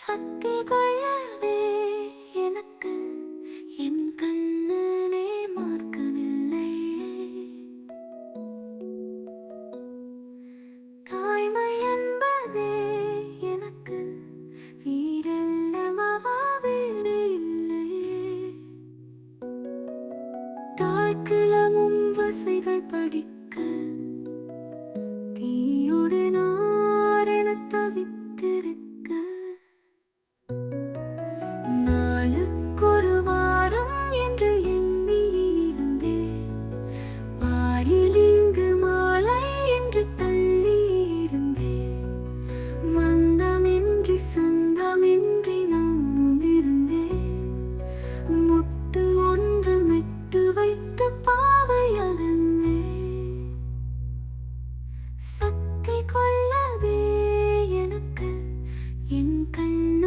சக்தி கொள்ளவே எனக்கு என் கண்ணனே மார்க்கமில்லை. தாய்மை என்பதே எனக்கு வீரெல்லவா வேறு இல்லை. தாய்க்கிழமும் வசைகள் படிக்க தீயோடு நாரென தவித்திருக்க நாளுக்கொரு வாரம் என்று எண்ணியிருந்தேன். வாரில் இங்கு மாலை என்று தள்ளியிருந்தேன். மந்தமின்றி சொந்தமின்றி நானும் இருந்தேன். முட்டு ஒன்று மெட்டு வைத்து பாவை அகந்தேன். சக்தி கொள்ளவே எனக்கு என் கண்